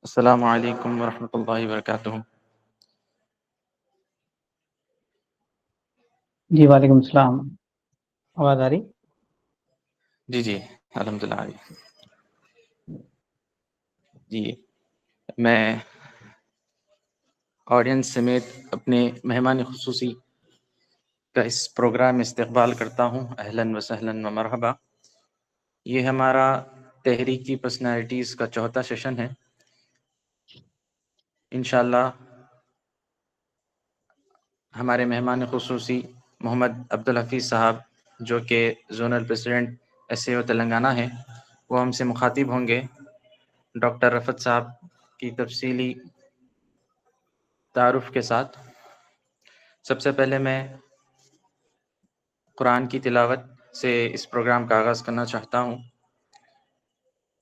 السلام علیکم ورحمۃ اللہ وبرکاتہ۔ جی وعلیکم السلام، آواز آ رہی؟ جی الحمدللہ جی میں آڈینس سمیت اپنے مہمان خصوصی کا اس پروگرام میں استقبال کرتا ہوں۔ اہلاً و سہلاً و مرحبا۔ یہ ہمارا تحریکی پرسنالٹیز کا چوتھا سیشن ہے۔ انشاءاللہ ہمارے مہمان خصوصی محمد عبدالحفیظ صاحب جو کہ zonal president S A O Telangana ہیں، وہ ہم سے مخاطب ہوں گے ڈاکٹر رفعت صاحب کی تفصیلی تعارف کے ساتھ۔ سب سے پہلے میں قرآن کی تلاوت سے اس پروگرام کا آغاز کرنا چاہتا ہوں۔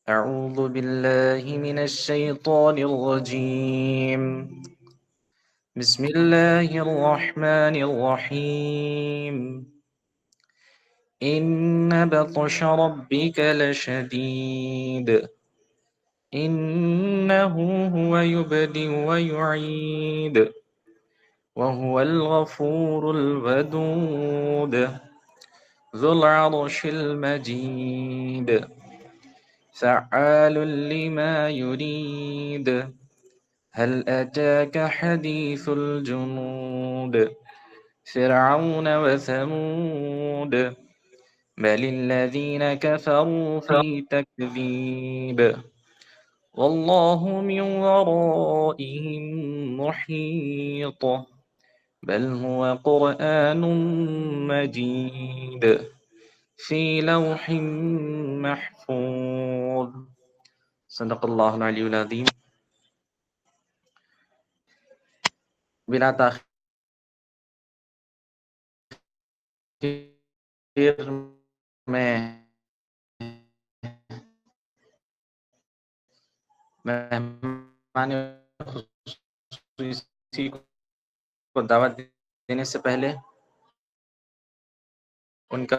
اعوذ باللہ من الشیطان الرجیم، بسم اللہ الرحمن الرحیم، ان بطش ربک لشدید انه هو يبدئ ويعيد وهو الغفور الودود ذو العرش المجيد فعال لما يريد هل أتاك حديث الجنود فرعون وثمود بل الذين كفروا في تكذيب والله من ورائهم محيط بل هو قرآن مجيد في لوح محفوظ صدق اللہ العلی العظیم۔ بلا تاخیر میں مہمان خصوصی کو دعوت دینے سے پہلے ان کا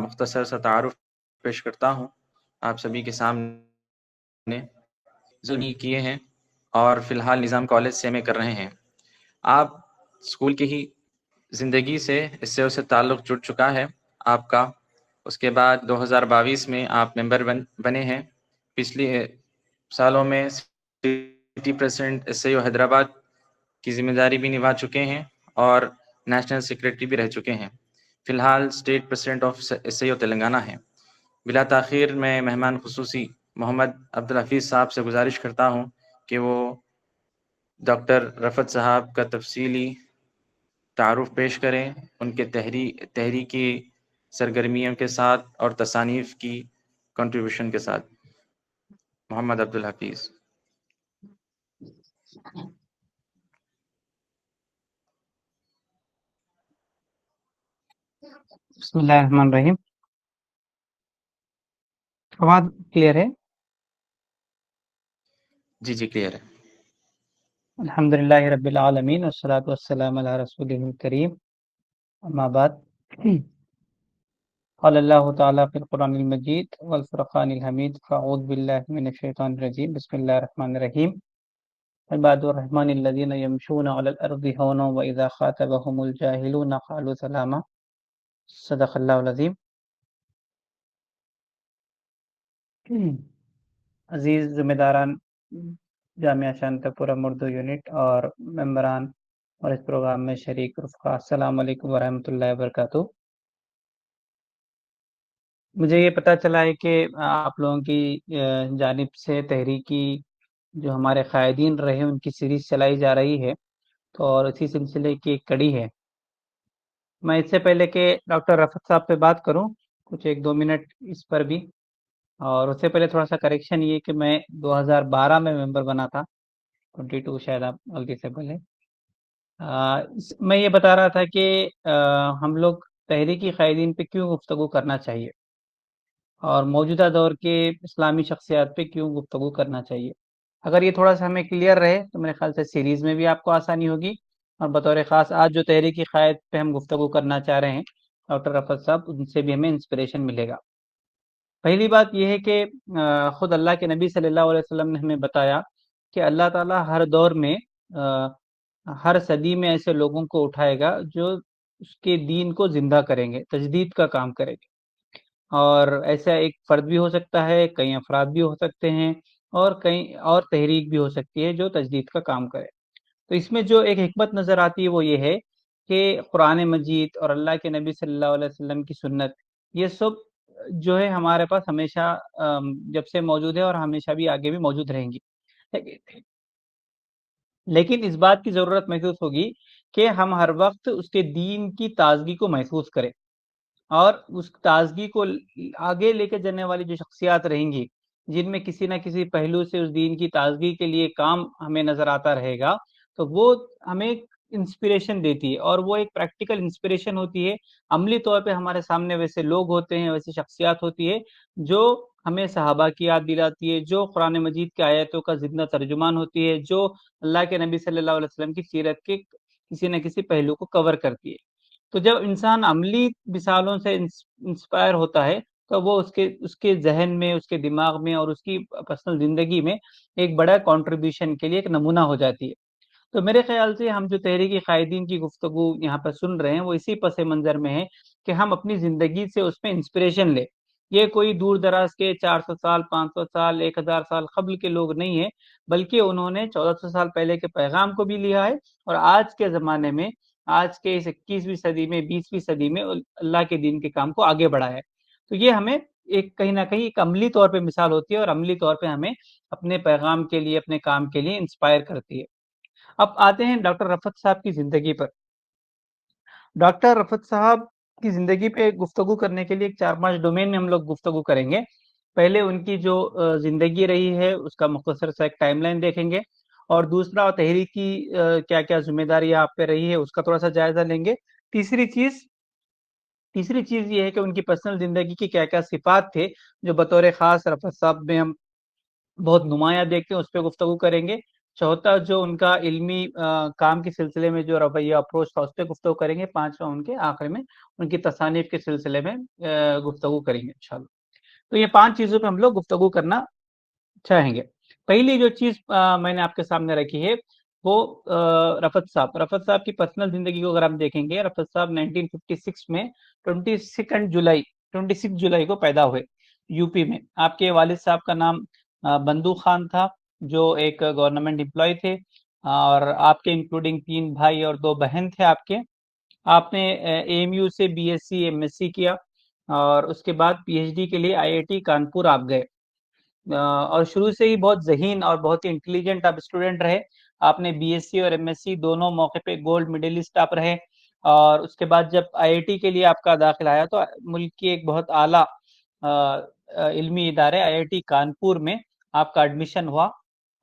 مختصر سا تعارف پیش کرتا ہوں آپ سبھی کے سامنے۔ ضروری کیے ہیں اور فی الحال نظام کالج سے میں کر رہے ہیں۔ آپ اسکول کی ہی زندگی سے اس سے تعلق جڑ چکا ہے آپ کا۔ اس کے بعد 2022 میں آپ ممبر بنے ہیں۔ پچھلی سالوں میں سٹی پریزیڈنٹ ایس اے او حیدرآباد کی ذمہ داری بھی نبھا چکے ہیں اور نیشنل سیکریٹری بھی رہ چکے ہیں۔ فی الحال state president of S A O Telangana ہیں۔ بلا تاخیر میں مہمان خصوصی محمد عبدالحفیظ صاحب سے گزارش کرتا ہوں کہ وہ ڈاکٹر رفعت صاحب کا تفصیلی تعارف پیش کریں ان کے تحریکی سرگرمیوں کے ساتھ اور تصانیف کی کنٹریبیوشن کے ساتھ۔ محمد عبدالحفیظ۔ بسم اللہ الرحمن الرحیم۔ آواز کلیئر ہے؟ جی کلیئر ہے۔ الحمدللہ رب العالمین والصلاة والسلام علی رسولہ الکریم، اما بعد۔ قال اللہ تعالیٰ فی القرآن المجید والفرقان الحمید، فاعوذ باللہ من الشیطان الرجیم، بسم اللہ الرحمن الرحیم۔ عباد الرحمن الذین یمشون علی الارض ہونا واذا خاطبهم الجاہلون قالوا سلاما، صدق اللہ العظیم۔ عزیز ذمہ داران جامعہ شانتا پورہ مردو یونٹ اور ممبران اور اس پروگرام میں شریک رفقا، السلام علیکم ورحمۃ اللہ وبرکاتہ۔ مجھے یہ پتہ چلا ہے کہ آپ لوگوں کی جانب سے تحریکی جو ہمارے قائدین رہے ان کی سیریز چلائی جا رہی ہے، تو اور اسی سلسلے کی ایک کڑی ہے۔ میں اس سے پہلے کہ ڈاکٹر رفعت صاحب پہ بات کروں کچھ 1-2 منٹ اس پر بھی، اور اس سے پہلے تھوڑا سا کریکشن یہ کہ میں 2012 میں ممبر بنا تھا، 22 شاید آپ غلطی سے بولے۔ میں یہ بتا رہا تھا کہ ہم لوگ تحریکی قائدین پہ کیوں گفتگو کرنا چاہیے اور موجودہ دور کے اسلامی شخصیات پہ کیوں گفتگو کرنا چاہیے۔ اگر یہ تھوڑا سا ہمیں کلیئر رہے تو میرے خیال سے سیریز میں بھی آپ کو آسانی ہوگی، اور بطور خاص آج جو تحریکی قائد پہ ہم گفتگو کرنا چاہ رہے ہیں ڈاکٹر رفعت صاحب، ان سے بھی ہمیں انسپریشن ملے گا۔ پہلی بات یہ ہے کہ خود اللہ کے نبی صلی اللہ علیہ وسلم نے ہمیں بتایا کہ اللہ تعالیٰ ہر دور میں ہر صدی میں ایسے لوگوں کو اٹھائے گا جو اس کے دین کو زندہ کریں گے، تجدید کا کام کریں گے۔ اور ایسا ایک فرد بھی ہو سکتا ہے، کئی افراد بھی ہو سکتے ہیں، اور کئی اور تحریک بھی ہو سکتی ہے جو تجدید کا کام کرے۔ تو اس میں جو ایک حکمت نظر آتی ہے وہ یہ ہے کہ قرآن مجید اور اللہ کے نبی صلی اللہ علیہ وسلم کی سنت، یہ سب جو ہے ہمارے پاس ہمیشہ جب سے موجود ہے اور ہمیشہ بھی آگے بھی موجود رہیں گی۔ لیکن اس بات کی ضرورت محسوس ہوگی کہ ہم ہر وقت اس کے دین کی تازگی کو محسوس کریں، اور اس تازگی کو آگے لے کے جانے والی جو شخصیات رہیں گی، جن میں کسی نہ کسی پہلو سے اس دین کی تازگی کے لیے کام ہمیں نظر آتا رہے گا، تو وہ ہمیں انسپریشن دیتی ہے، اور وہ ایک پریکٹیکل انسپریشن ہوتی ہے۔ عملی طور پہ ہمارے سامنے ویسے لوگ ہوتے ہیں، ویسی شخصیات ہوتی ہے جو ہمیں صحابہ کی یاد دلاتی ہے، جو قرآن مجید کی آیتوں کا زندہ ترجمان ہوتی ہے، جو اللہ کے نبی صلی اللہ علیہ وسلم کی سیرت کے کسی نہ کسی پہلو کو کور کرتی ہے۔ تو جب انسان عملی مثالوں سے انسپائر ہوتا ہے، تو وہ اس کے ذہن میں، اس کے دماغ میں اور اس کی پرسنل زندگی میں ایک بڑا کنٹریبیوشن کے لیے ایک نمونہ ہو جاتی ہے۔ تو میرے خیال سے ہم جو تحریک قائدین کی گفتگو یہاں پر سن رہے ہیں وہ اسی پس منظر میں ہے کہ ہم اپنی زندگی سے اس میں انسپریشن لیں۔ یہ کوئی دور دراز کے 400 سال، 500 سال، 1000 سال قبل کے لوگ نہیں ہیں، بلکہ انہوں نے 1400 سال پہلے کے پیغام کو بھی لیا ہے، اور آج کے زمانے میں، آج کے اس 21ویں صدی میں، 20ویں صدی میں اللہ کے دین کے کام کو آگے بڑھایا ہے۔ تو یہ ہمیں ایک کہیں نہ کہیں ایک عملی طور پہ مثال ہوتی ہے، اور عملی طور پہ ہمیں اپنے پیغام کے لیے، اپنے کام کے لیے انسپائر کرتی ہے۔ اب آتے ہیں ڈاکٹر رفعت صاحب کی زندگی پر۔ ڈاکٹر رفعت صاحب کی زندگی پہ گفتگو کرنے کے لیے ایک 4-5 ڈومین میں ہم لوگ گفتگو کریں گے۔ پہلے ان کی جو زندگی رہی ہے اس کا مختصر سا ایک ٹائم لائن دیکھیں گے، اور دوسرا تحریک کی کیا کیا ذمہ داریاں آپ پہ رہی ہے اس کا تھوڑا سا جائزہ لیں گے۔ تیسری چیز یہ ہے کہ ان کی پرسنل زندگی کی کیا کیا صفات تھے جو بطور خاص رفعت صاحب میں ہم بہت نمایاں دیکھتے ہیں، اس پہ گفتگو کریں گے۔ چوتھا جو ان کا علمی کام کے سلسلے میں جو رویہ اپروچ تھا اس پہ گفتگو کریں گے۔ پانچواں ان کے آخر میں ان کی تصانیف کے سلسلے میں گفتگو کریں گے انشاءاللہ۔ تو یہ 5 چیزوں پہ ہم لوگ گفتگو کرنا چاہیں گے۔ پہلی جو چیز میں نے آپ کے سامنے رکھی ہے وہ رفعت صاحب کی پرسنل زندگی کو اگر ہم دیکھیں گے، رفعت صاحب 1956 میں 26 جولائی کو پیدا ہوئے یو پی میں۔ آپ کے والد صاحب کا نام بندو خان تھا، جو ایک گورنمنٹ امپلائی تھے، اور آپ کے انکلوڈنگ 3 بھائی اور 2 بہن تھے آپ کے۔ آپ نے اے ایم یو سے B S C M S C کیا، اور اس کے بعد پی ایچ ڈی کے لیے آئی آئی ٹی کانپور آپ گئے۔ اور شروع سے ہی بہت ذہین اور بہت ہی انٹیلیجنٹ آپ اسٹوڈنٹ رہے۔ آپ نے بی ایس سی اور ایم ایس سی دونوں موقع پہ گولڈ میڈلسٹ آپ رہے، اور اس کے بعد جب آئی آئی ٹی کے لیے آپ کا داخلہ آیا تو ملک کی ایک بہت اعلیٰ علمی ادارے آئی آئی ٹی کانپور میں آپ کا ایڈمیشن ہوا،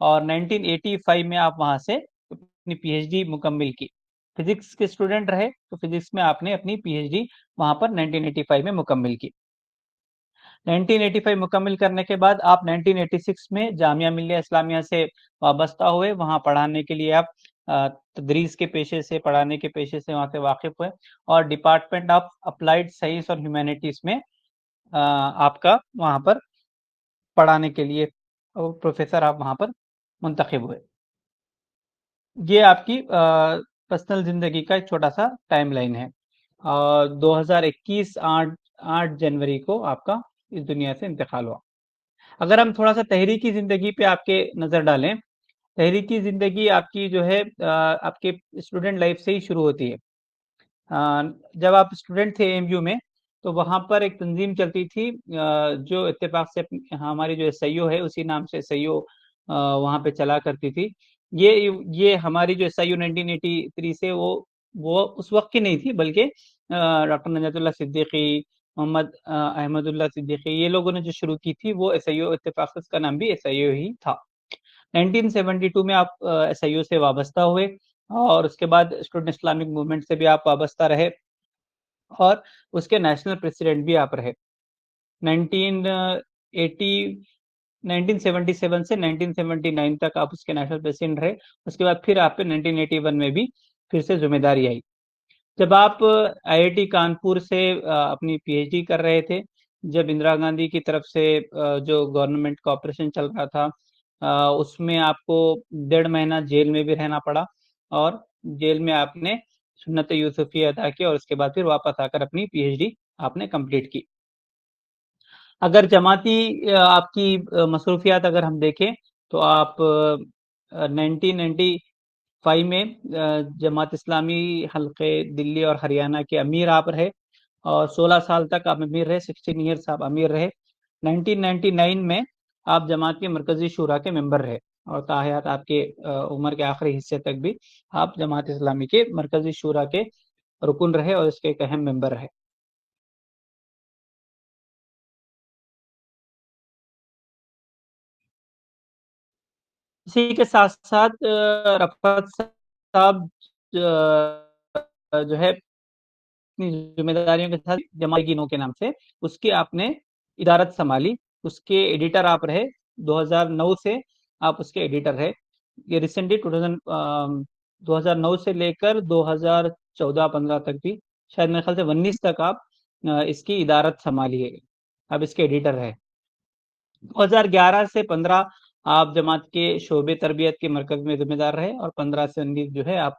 اور 1985 میں آپ وہاں سے اپنی پی ایچ ڈی مکمل کی۔ فزکس کے اسٹوڈنٹ رہے تو فزکس میں آپ نے اپنی پی ایچ ڈی وہاں پر 1985 میں مکمل کی۔ 1985 مکمل کرنے کے بعد آپ 1986 میں جامعہ ملیہ اسلامیہ سے وابستہ ہوئے، وہاں پڑھانے کے لیے آپ تدریس کے پیشے سے، پڑھانے کے پیشے سے وہاں سے واقف ہوئے، اور ڈپارٹمنٹ آف اپلائیڈ سائنس اور ہیومینٹیز میں آپ کا وہاں پر پڑھانے کے لیے پروفیسر آپ وہاں پر منتخب ہوئے۔ یہ آپ کی پرسنل زندگی کا ایک چھوٹا سا ٹائم لائن ہے۔ 2021 8 جنوری کو آپ کا اس دنیا سے انتقال ہوا۔ اگر ہم تھوڑا سا تحریکی زندگی پہ آپ کے نظر ڈالیں، تحریکی زندگی آپ کی جو ہے آپ کے اسٹوڈنٹ لائف سے ہی شروع ہوتی ہے۔ جب آپ اسٹوڈنٹ تھے ایم یو میں تو وہاں پر ایک تنظیم چلتی تھی جو اتفاق سے ہماری جو ایس آئی او ہے اسی نام سے ایس آئی او وہاں پہ چلا کرتی تھی۔ یہ ہماری جو ایس آئی او 1983 سے وہ اس وقت کی نہیں تھی، بلکہ ڈاکٹر نجات اللہ صدیقی، محمد احمد اللہ صدیقی، یہ لوگوں نے جو شروع کی تھی وہ ایس آئی او، اتفاق سے اس کا نام بھی ایس آئی او ہی تھا۔ 1972 میں آپ ایس آئی او سے وابستہ ہوئے، اور اس کے بعد اسٹوڈنٹ اسلامک موومنٹ سے بھی آپ وابستہ رہے، اور اس کے نیشنل پریسیڈنٹ بھی آپ رہے۔ 1977 سے 1979 تک آپ اس کے نیشنل پریسیڈنٹ رہے۔ اس کے بعد پھر آپ پہ 1981 میں بھی پھر سے ذمہ داری آئی۔ جب آپ آئی آئی ٹی کانپور سے اپنی پی ایچ ڈی کر رہے تھے، جب اندرا گاندھی کی طرف سے جو گورنمنٹ کا آپریشن چل رہا تھا اس میں آپ کو 1.5 مہینہ جیل میں بھی رہنا پڑا، اور جیل میں آپ نے سنت یوسفی ادا کی، اور اس کے بعد پھر واپس آ کر اپنی پی ایچ ڈی آپ نے کمپلیٹ کی۔ اگر جماعتی آپ کی مصروفیات اگر ہم دیکھیں تو آپ 1995 میں جماعت اسلامی حلقے دلی اور ہریانہ کے امیر آپ رہے، اور 16 سال تک آپ امیر رہے، 16 ایئرس آپ امیر رہے۔ 1999 میں آپ جماعت کے مرکزی شورا کے ممبر رہے، اور تاحیات آپ کے عمر کے آخری حصے تک بھی آپ جماعت اسلامی کے مرکزی شورا کے رکن رہے اور اس کے ایک اہم ممبر رہے۔ اسی کے ساتھ ساتھ رفعت صاحب جو ہے اپنی ذمہ داریوں کے ساتھ جماعت کی نو کے نام سے اس کی آپ نے ادارت سنبھالی، اس کے ایڈیٹر آپ رہے 2009 سے، آپ اس کے ایڈیٹر رہے۔ یہ ریسنٹلی 2009 سے لے کر 2014-15 تک بھی، شاید میرے خیال سے 19 تک آپ اس کی ادارت سنبھالیے، اب اس کے ایڈیٹر رہے۔ 2011 سے 15 آپ جماعت کے شعبے تربیت کے مرکز میں ذمہ دار رہے، اور 15 سے 19 جو ہے آپ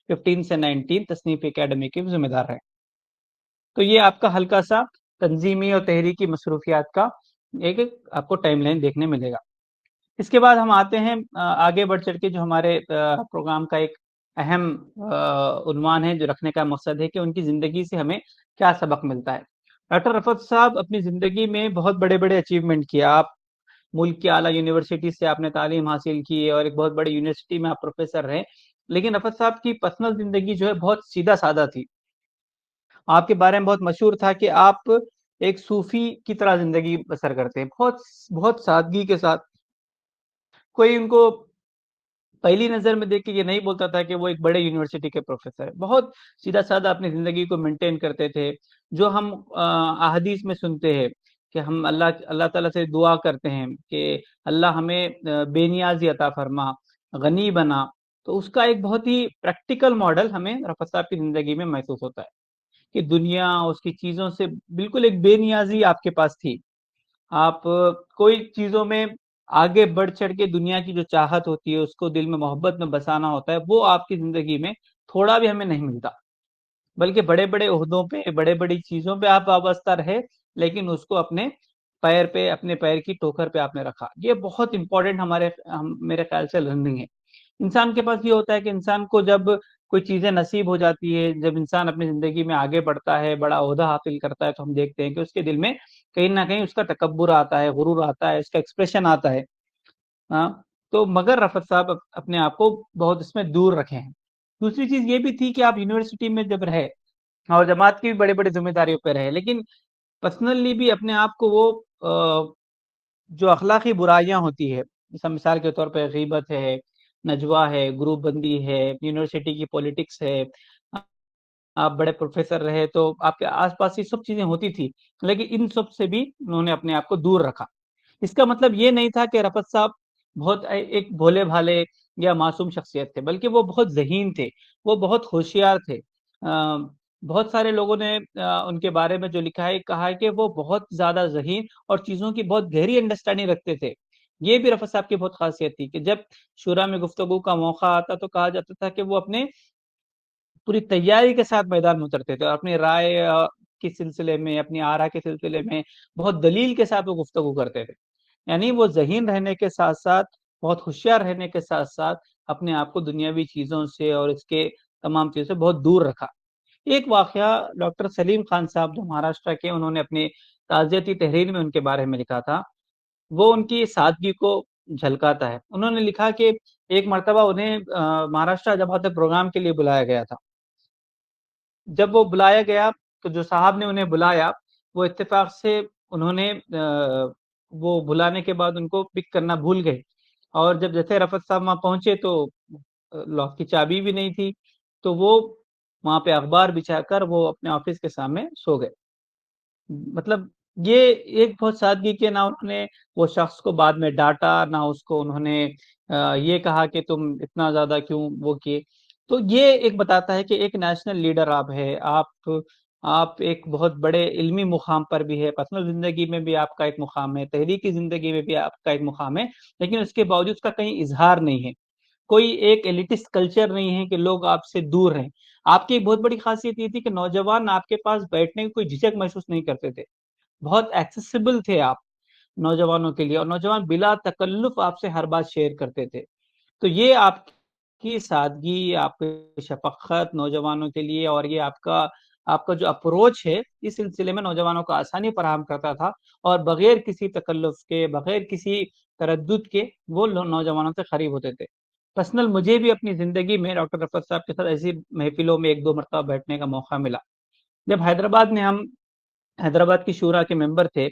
15 سے 19 تصنیف اکیڈمی کے ذمہ دار رہے۔ تو یہ آپ کا ہلکا سا تنظیمی اور تحریکی مصروفیات کا ایک آپ کو ٹائم لائن دیکھنے ملے گا۔ اس کے بعد ہم آتے ہیں آگے بڑھ چڑھ کے جو ہمارے پروگرام کا ایک اہم عنوان ہے، جو رکھنے کا مقصد ہے کہ ان کی زندگی سے ہمیں کیا سبق ملتا ہے۔ ڈاکٹر رفعت صاحب اپنی زندگی میں بہت بڑے بڑے اچیومنٹ کیا۔ آپ ملک کی اعلیٰ یونیورسٹی سے آپ نے تعلیم حاصل کی، اور ایک بہت بڑی یونیورسٹی میں آپ پروفیسر رہے، لیکن رفعت صاحب کی پرسنل زندگی جو ہے بہت سیدھا سادہ تھی۔ آپ کے بارے میں بہت مشہور تھا کہ آپ ایک صوفی کی طرح زندگی بسر کرتے ہیں، بہت بہت سادگی کے ساتھ۔ کوئی ان کو پہلی نظر میں دیکھ کے یہ نہیں بولتا تھا کہ وہ ایک بڑے یونیورسٹی کے پروفیسر ہیں، بہت سیدھا سادہ اپنی زندگی کو مینٹین کرتے تھے۔ جو ہم احادیث میں سنتے ہیں کہ ہم اللہ تعالیٰ سے دعا کرتے ہیں کہ اللہ ہمیں بے نیازی عطا فرما، غنی بنا، تو اس کا ایک بہت ہی پریکٹیکل ماڈل ہمیں رفعت صاحب کی زندگی میں محسوس ہوتا ہے کہ دنیا اس کی چیزوں سے بالکل ایک بے نیازی آپ کے پاس تھی۔ آپ کوئی چیزوں میں آگے بڑھ چڑھ کے دنیا کی جو چاہت ہوتی ہے اس کو دل میں محبت میں بسانا ہوتا ہے، وہ آپ کی زندگی میں تھوڑا بھی ہمیں نہیں ملتا، بلکہ بڑے بڑے عہدوں پہ بڑے بڑی چیزوں پہ آپ وابستہ رہے، لیکن اس کو اپنے پیر پہ، اپنے پیر کی ٹوکر پہ آپ نے رکھا۔ یہ بہت امپورٹنٹ میرے خیال سے لرننگ ہے۔ انسان کے پاس یہ ہوتا ہے کہ انسان کو جب کوئی چیزیں نصیب ہو جاتی ہے، جب انسان اپنی زندگی میں آگے بڑھتا ہے، بڑا عہدہ حاصل کرتا ہے، تو ہم دیکھتے ہیں کہ اس کے دل میں کہیں نہ کہیں اس کا تکبر آتا ہے، غرور آتا ہے، اس کا ایکسپریشن آتا ہے۔ ہاں، تو مگر رفعت صاحب اپنے آپ کو بہت اس میں دور رکھے ہیں۔ دوسری چیز یہ بھی تھی کہ آپ یونیورسٹی میں جب رہے اور جماعت کی بھی بڑے بڑے ذمہ داریوں پہ رہے، لیکن پرسنلی بھی اپنے آپ کو وہ جو اخلاقی برائیاں ہوتی ہے، جیسا مثال کے طور پہ غیبت ہے، نجوہ ہے، گروپ بندی ہے، یونیورسٹی کی پولیٹکس ہے، آپ بڑے پروفیسر رہے تو آپ کے آس پاس یہ سب چیزیں ہوتی تھی، لیکن ان سب سے بھی انہوں نے اپنے آپ کو دور رکھا۔ اس کا مطلب یہ نہیں تھا کہ رفعت صاحب بہت ایک بھولے بھالے یا معصوم شخصیت تھے، بلکہ وہ بہت ذہین تھے، وہ بہت ہوشیار تھے۔ بہت سارے لوگوں نے ان کے بارے میں جو لکھا ہے، کہا ہے کہ وہ بہت زیادہ ذہین اور چیزوں کی بہت گہری انڈرسٹینڈنگ رکھتے تھے۔ یہ بھی رفعت صاحب کی بہت خاصیت تھی کہ جب شورا میں گفتگو کا موقع آتا تو کہا جاتا تھا کہ وہ اپنے پوری تیاری کے ساتھ میدان میں اترتے تھے، اور اپنی رائے کے سلسلے میں، اپنی آرا کے سلسلے میں بہت دلیل کے ساتھ وہ گفتگو کرتے تھے۔ یعنی وہ ذہین رہنے کے ساتھ ساتھ، بہت ہوشیار رہنے کے ساتھ ساتھ، اپنے آپ کو دنیاوی چیزوں سے اور اس کے تمام چیزوں سے بہت دور رکھا۔ ایک واقعہ ڈاکٹر سلیم خان صاحب جو مہاراشٹر کے، انہوں نے اپنی تعزیتی تحریر میں ان کے بارے میں لکھا تھا، وہ ان کی سادگی کو جھلکاتا ہے۔ انہوں نے لکھا کہ ایک مرتبہ انہیں مہاراشٹر جماعت پروگرام کے لیے بلایا گیا تھا۔ جب وہ بلایا گیا تو جو صاحب نے انہیں بلایا، وہ اتفاق سے انہوں نے وہ بلانے کے بعد ان کو پک کرنا بھول گئے، اور جب جیسے رفعت صاحب وہاں پہنچے تو لاک کی چابی بھی نہیں تھی، تو وہ وہاں پہ اخبار بچھا کر وہ اپنے آفس کے سامنے سو گئے۔ مطلب یہ ایک بہت سادگی کے، نہ انہوں نے وہ شخص کو بعد میں ڈانٹا، نہ اس کو انہوں نے یہ کہا کہ تم اتنا زیادہ کیوں وہ کیے۔ تو یہ ایک بتاتا ہے کہ ایک نیشنل لیڈر آپ ہے، آپ آپ ایک بہت بڑے علمی مقام پر بھی ہے، پرسنل زندگی میں بھی آپ کا ایک مقام ہے، تحریکی زندگی میں بھی آپ کا ایک مقام ہے، لیکن اس کے باوجود اس کا کہیں اظہار نہیں ہے، کوئی ایک ایلیٹسٹ کلچر نہیں ہے کہ لوگ آپ سے دور رہیں۔ آپ کی ایک بہت بڑی خاصیت یہ تھی کہ نوجوان آپ کے پاس بیٹھنے کی کوئی جھجک محسوس نہیں کرتے تھے، بہت ایکسیسیبل تھے آپ نوجوانوں کے لیے، اور نوجوان بلا تکلف آپ سے ہر بات شیئر کرتے تھے۔ تو یہ آپ کی سادگی، آپ کی شفقت نوجوانوں کے لیے، اور یہ آپ کا جو اپروچ ہے اس سلسلے میں نوجوانوں کو آسانی فراہم کرتا تھا، اور بغیر کسی تکلف کے، بغیر کسی تردد کے وہ نوجوانوں سے قریب ہوتے تھے۔ پرسنل مجھے بھی اپنی زندگی میں ڈاکٹر رفعت صاحب کے ساتھ ایسی محفلوں میں ایک دو مرتبہ بیٹھنے کا موقع ملا۔ جب حیدرآباد میں ہم حیدرآباد کی شورا کے ممبر تھے،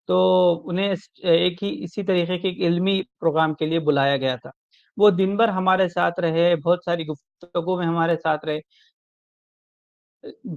تو انہیں ایک ہی اسی طریقے کے ایک علمی پروگرام کے لیے بلایا گیا تھا۔ وہ دن بھر ہمارے ساتھ رہے، بہت ساری گفتگو میں ہمارے ساتھ رہے۔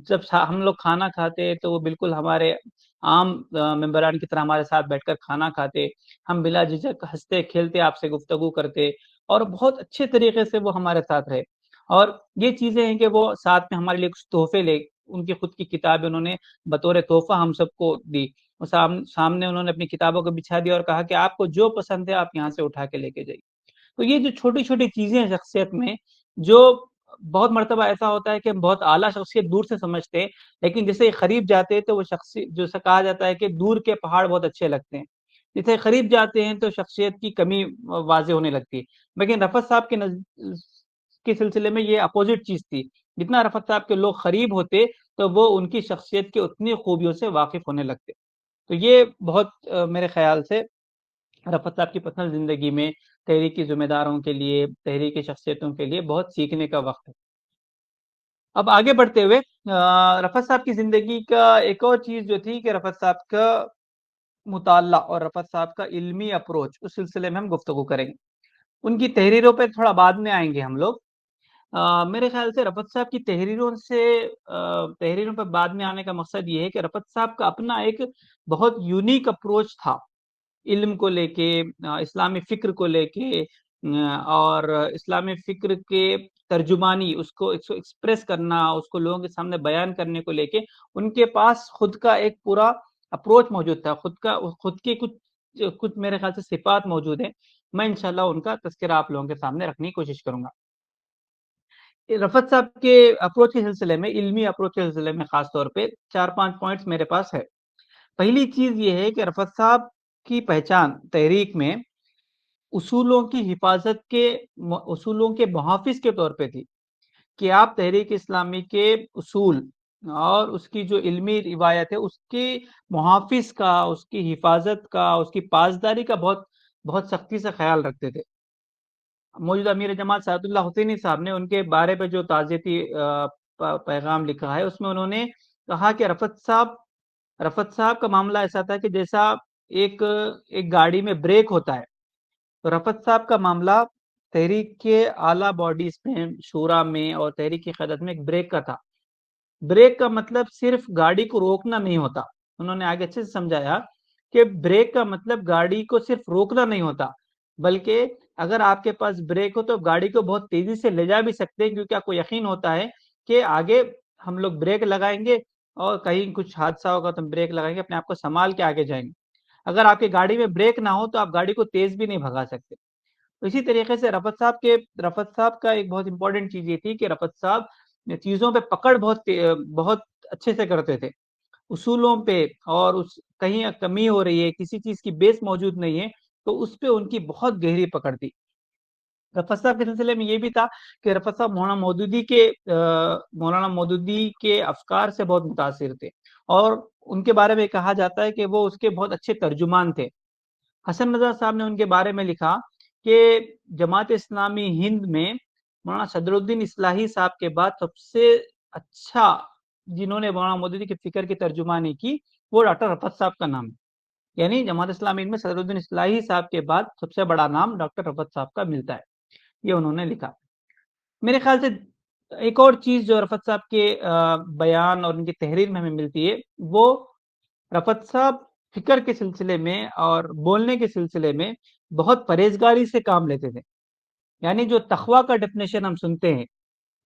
جب ہم لوگ کھانا کھاتے تو وہ بالکل ہمارے عام ممبران کی طرح ہمارے ساتھ بیٹھ کر کھانا کھاتے، ہم بلا جھجک ہنستے کھیلتے آپ سے گفتگو کرتے، اور بہت اچھے طریقے سے وہ ہمارے ساتھ رہے۔ اور یہ چیزیں ہیں کہ وہ ساتھ میں ہمارے لیے کچھ تحفے لے، ان کی خود کی کتابیں انہوں نے بطور تحفہ ہم سب کو دی، اور سامنے انہوں نے اپنی کتابوں کو بچھا دیا اور کہا کہ آپ کو جو پسند ہے آپ یہاں سے اٹھا کے لے کے جائیے۔ تو یہ جو چھوٹی چھوٹی چیزیں ہیں شخصیت میں، جو بہت مرتبہ ایسا ہوتا ہے کہ ہم بہت اعلیٰ شخصیت دور سے سمجھتے ہیں، لیکن جیسے قریب جاتے ہیں تو وہ جو سے کہا جاتا ہے کہ دور کے پہاڑ بہت اچھے لگتے ہیں، جیسے قریب جاتے ہیں تو شخصیت کی کمی واضح ہونے لگتی ہے۔ لیکن رفعت صاحب کے سلسلے میں یہ اپوزٹ چیز تھی، جتنا رفعت صاحب کے لوگ قریب ہوتے تو وہ ان کی شخصیت کی اتنی خوبیوں سے واقف ہونے لگتے۔ تو یہ بہت میرے خیال سے رفعت صاحب کی پرسنل زندگی میں تحریکی ذمہ داروں کے لیے، تحریکی شخصیتوں کے لیے بہت سیکھنے کا وقت ہے۔ اب آگے بڑھتے ہوئے رفعت صاحب کی زندگی کا ایک اور چیز جو تھی کہ رفعت صاحب کا مطالعہ اور رفعت صاحب کا علمی اپروچ، اس سلسلے میں ہم گفتگو کریں گے۔ ان کی تحریروں پہ تھوڑا بعد میں آئیں گے ہم لوگ۔ میرے خیال سے رفعت صاحب کی تحریروں پہ بعد میں آنے کا مقصد یہ ہے کہ رفعت صاحب کا اپنا ایک بہت یونیک اپروچ تھا، علم کو لے کے، اسلامی فکر کو لے کے، اور اسلامی فکر کے ترجمانی، اس کو ایکسپریس کرنا، اس کو لوگوں کے سامنے بیان کرنے کو لے کے ان کے پاس خود کا ایک پورا اپروچ موجود تھا، خود کی کچھ میرے خیال سے صفات موجود ہیں۔ میں انشاءاللہ ان کا تذکرہ آپ لوگوں کے سامنے رکھنے کی کوشش کروں گا۔ رفعت صاحب کے اپروچ کے سلسلے میں، علمی اپروچ کے سلسلے میں خاص طور پہ 4-5 پوائنٹس میرے پاس ہے۔ پہلی چیز یہ ہے کہ رفعت صاحب کی پہچان تحریک میں اصولوں کے محافظ کے طور پہ تھی، کہ آپ تحریک اسلامی کے اصول اور اس کی جو علمی روایت ہے اس کے محافظ کا، اس کی حفاظت کا، اس کی پاسداری کا بہت بہت سختی سے خیال رکھتے تھے۔ موجودہ امیر جماعت سعد اللہ حسینی صاحب نے ان کے بارے پہ جو تعزیتی پیغام لکھا ہے، اس میں انہوں نے کہا کہ رفعت صاحب کا معاملہ ایسا تھا کہ جیسا ایک گاڑی میں بریک ہوتا ہے، تو رفعت صاحب کا معاملہ تحریک کے اعلیٰ باڈیز میں، شورا میں اور تحریک کی قیادت میں ایک بریک کا تھا۔ بریک کا مطلب صرف گاڑی کو روکنا نہیں ہوتا، انہوں نے آگے اچھے سے سمجھایا کہ بریک کا مطلب گاڑی کو صرف روکنا نہیں ہوتا، بلکہ اگر آپ کے پاس بریک ہو تو گاڑی کو بہت تیزی سے لے جا بھی سکتے ہیں، کیونکہ آپ کو یقین ہوتا ہے کہ آگے ہم لوگ بریک لگائیں گے اور کہیں کچھ حادثہ ہوگا تو ہم بریک لگائیں گے، اپنے آپ کو سنبھال کے آگے جائیں گے۔ اگر آپ کی گاڑی میں بریک نہ ہو تو آپ گاڑی کو تیز بھی نہیں بھگا سکتے۔ اسی طریقے سے رفعت صاحب کا ایک بہت امپورٹنٹ چیز یہ تھی کہ رفعت صاحب چیزوں پہ پکڑ بہت اچھے سے کرتے تھے، اصولوں پہ، اور کہیں کمی ہو رہی ہے، کسی چیز کی بیس موجود نہیں ہے تو اس پہ ان کی بہت گہری پکڑ تھی۔ رفعت صاحب کے سلسلے میں یہ بھی تھا کہ رفعت صاحب مولانا مودودی کے افکار سے بہت متاثر تھے، اور ان کے بارے میں کہا جاتا ہے کہ وہ اس کے بہت اچھے ترجمان تھے۔ حسن رضا صاحب نے ان کے بارے میں لکھا کہ جماعت اسلامی ہند میں مولانا صدر الدین اصلاحی صاحب کے بعد سب سے اچھا جنہوں نے مولانا مودودی کے فکر کی ترجمانی کی، وہ ڈاکٹر رفعت صاحب کا نام ہے۔ یعنی جماعت اسلامی ہند میں صدر الدین اصلاحی صاحب کے بعد سب سے بڑا نام ڈاکٹر رفعت صاحب کا ملتا ہے، یہ انہوں نے لکھا۔ میرے خیال سے ایک اور چیز جو رفعت صاحب کے بیان اور ان کی تحریر میں ہمیں ملتی ہے، وہ رفعت صاحب فکر کے سلسلے میں اور بولنے کے سلسلے میں بہت پرہیزگاری سے کام لیتے تھے۔ یعنی جو تقویٰ کا ڈیفینیشن ہم سنتے ہیں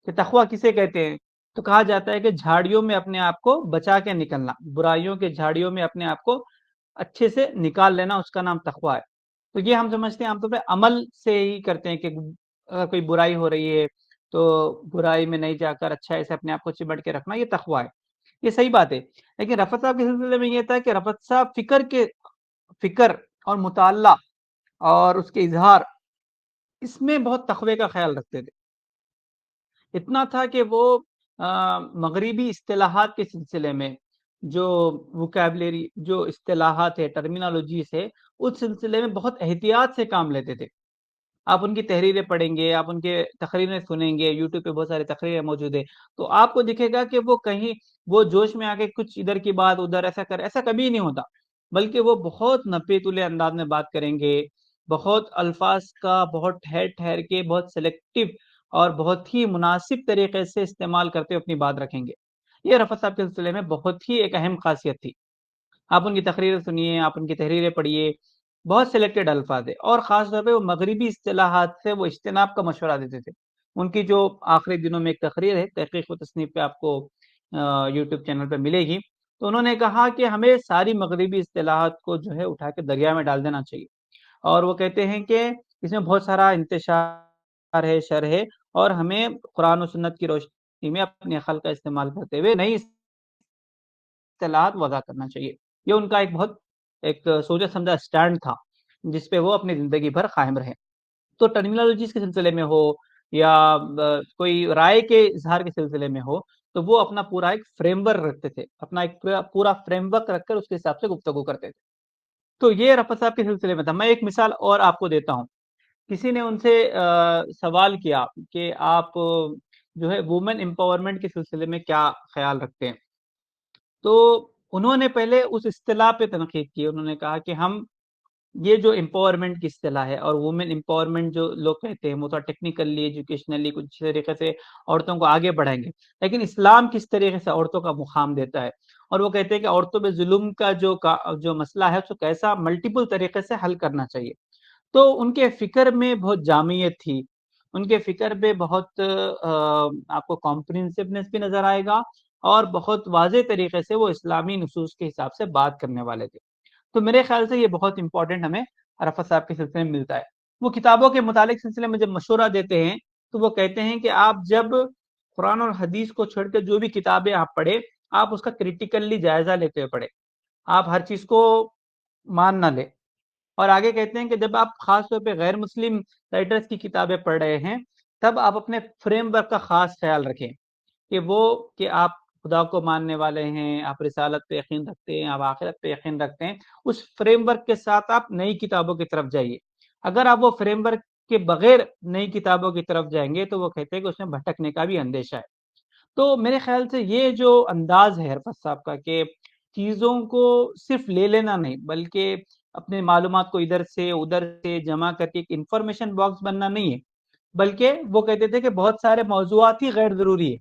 کہ تقویٰ کسے کہتے ہیں، تو کہا جاتا ہے کہ جھاڑیوں میں اپنے آپ کو بچا کے نکلنا، برائیوں کے جھاڑیوں میں اپنے آپ کو اچھے سے نکال لینا، اس کا نام تقویٰ ہے۔ تو یہ ہم سمجھتے ہیں عام طور پہ عمل سے ہی کرتے ہیں کہ اگر کوئی برائی ہو رہی ہے تو برائی میں نہیں جا کر اچھائی سے اپنے آپ کو چمٹ کے رکھنا، یہ تقویٰ ہے، یہ صحیح بات ہے۔ لیکن رفعت صاحب کے سلسلے میں یہ تھا کہ رفعت صاحب فکر اور مطالعہ اور اس کے اظہار، اس میں بہت تقوی کا خیال رکھتے تھے۔ اتنا تھا کہ وہ مغربی اصطلاحات کے سلسلے میں جو وکیبلری، جو اصطلاحات ہے، ٹرمینالوجیز ہے، اس سلسلے میں بہت احتیاط سے کام لیتے تھے۔ آپ ان کی تحریریں پڑھیں گے، آپ ان کے تقریریں سنیں گے، یوٹیوب پہ بہت ساری تقریریں موجود ہیں، تو آپ کو دکھے گا کہ وہ کہیں وہ جوش میں آ کے کچھ ادھر کی بات ادھر ایسا کر، ایسا کبھی نہیں ہوتا، بلکہ وہ بہت نپے تلے انداز میں بات کریں گے، بہت الفاظ کا بہت ٹھہر ٹھہر کے، بہت سلیکٹو اور بہت ہی مناسب طریقے سے استعمال کرتے ہوئے اپنی بات رکھیں گے۔ یہ رفعت صاحب کے سلسلے میں بہت ہی ایک اہم خاصیت تھی۔ آپ ان کی تقریریں سنیے، آپ ان کی تحریریں پڑھیے، بہت سلیکٹڈ الفاظ ہے، اور خاص طور پہ وہ مغربی اصطلاحات سے وہ اجتناب کا مشورہ دیتے تھے۔ ان کی جو آخری دنوں میں ایک تقریر ہے، تحقیق و تصنیف پہ آپ کو یوٹیوب چینل پہ ملے گی، تو انہوں نے کہا کہ ہمیں ساری مغربی اصطلاحات کو جو ہے اٹھا کے دریا میں ڈال دینا چاہیے، اور وہ کہتے ہیں کہ اس میں بہت سارا انتشار ہے، شر ہے، اور ہمیں قرآن و سنت کی روشنی میں اپنی عقل کا استعمال کرتے ہوئے نئی اصطلاحات وضع کرنا چاہیے۔ یہ ان کا ایک بہت ایک سوچا سمجھا اسٹینڈ تھا، جس پہ وہ اپنی زندگی بھر قائم رہے۔ تو ٹرمینالوجیز کے سلسلے میں ہو یا کوئی رائے کے اظہار کے سلسلے میں ہو، تو وہ اپنا پورا ایک فریم ورک رکھتے تھے، اپنا ایک پورا فریم ورک رکھ کر اس کے حساب سے گفتگو کرتے تھے۔ تو یہ رفعت صاحب کے سلسلے میں تھا۔ میں ایک مثال اور آپ کو دیتا ہوں۔ کسی نے ان سے سوال کیا کہ آپ جو ہے وومن امپاورمنٹ کے سلسلے میں کیا خیال رکھتے ہیں؟ تو انہوں نے پہلے اس اصطلاح پہ تنقید کی، انہوں نے کہا کہ ہم یہ جو امپاورمنٹ کی اصطلاح ہے اور وومن امپاورمنٹ جو لوگ کہتے ہیں، وہ تو ٹیکنیکلی، ایجوکیشنلی کچھ طریقے سے عورتوں کو آگے بڑھائیں گے، لیکن اسلام کس طریقے سے عورتوں کا مقام دیتا ہے، اور وہ کہتے ہیں کہ عورتوں پہ ظلم کا جو مسئلہ ہے اس کو کیسا ملٹیپل طریقے سے حل کرنا چاہیے۔ تو ان کے فکر میں بہت جامعیت تھی، ان کے فکر پہ بہت آپ کو کمپریہنسونیس بھی نظر آئے گا، اور بہت واضح طریقے سے وہ اسلامی نصوص کے حساب سے بات کرنے والے تھے۔ تو میرے خیال سے یہ بہت امپورٹنٹ ہمیں رفعت صاحب کے سلسلے میں ملتا ہے۔ وہ کتابوں کے متعلق سلسلے میں جب مشورہ دیتے ہیں تو وہ کہتے ہیں کہ آپ جب قرآن اور حدیث کو چھوڑ کے جو بھی کتابیں آپ پڑھیں، آپ اس کا کریٹیکلی جائزہ لیتے ہوئے پڑھیں، آپ ہر چیز کو مان نہ لیں۔ اور آگے کہتے ہیں کہ جب آپ خاص طور پہ غیر مسلم رائٹرز کی کتابیں پڑھ رہے ہیں، تب آپ اپنے فریم ورک کا خاص خیال رکھیں کہ آپ خدا کو ماننے والے ہیں، آپ رسالت پہ یقین رکھتے ہیں، آپ آخرت پہ یقین رکھتے ہیں، اس فریم ورک کے ساتھ آپ نئی کتابوں کی طرف جائیے۔ اگر آپ وہ فریم ورک کے بغیر نئی کتابوں کی طرف جائیں گے تو وہ کہتے ہیں کہ اس میں بھٹکنے کا بھی اندیشہ ہے۔ تو میرے خیال سے یہ جو انداز ہے عرفت صاحب کا کہ چیزوں کو صرف لے لینا نہیں، بلکہ اپنے معلومات کو ادھر سے ادھر سے جمع کر کے ایک انفارمیشن باکس بننا نہیں ہے، بلکہ وہ کہتے تھے کہ بہت سارے موضوعات ہی غیر ضروری ہے،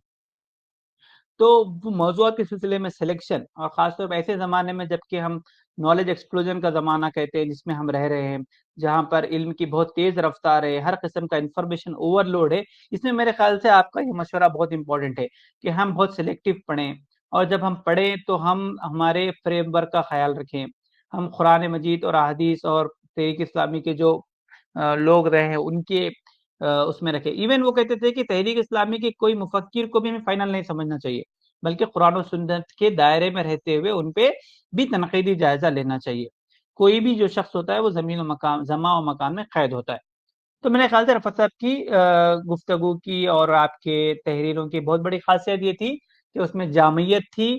تو وہ موضوعات کے سلسلے میں سلیکشن، اور خاص طور پہ ایسے زمانے میں جب کہ ہم نالج ایکسپلوژن کا زمانہ کہتے ہیں جس میں ہم رہ رہے ہیں، جہاں پر علم کی بہت تیز رفتار ہے، ہر قسم کا انفارمیشن اوور لوڈ ہے، اس میں میرے خیال سے آپ کا یہ مشورہ بہت امپورٹنٹ ہے کہ ہم بہت سلیکٹو پڑھیں، اور جب ہم پڑھیں تو ہم ہمارے فریم ورک کا خیال رکھیں، ہم قرآن مجید اور احادیث اور تحریک اسلامی کے جو لوگ رہے ہیں ان کے اس میں رکھے۔ ایون وہ کہتے تھے کہ تحریک اسلامی کے کوئی مفکر کو بھی ہمیں فائنل نہیں سمجھنا چاہیے، بلکہ قرآن و سنت کے دائرے میں رہتے ہوئے ان پہ بھی تنقیدی جائزہ لینا چاہیے۔ کوئی بھی جو شخص ہوتا ہے وہ زمین و مکان، زمان و مکان میں قید ہوتا ہے۔ تو میرے خیال سے رفعت صاحب کی گفتگو کی اور آپ کے تحریروں کی بہت بڑی خاصیت یہ تھی کہ اس میں جامعیت تھی،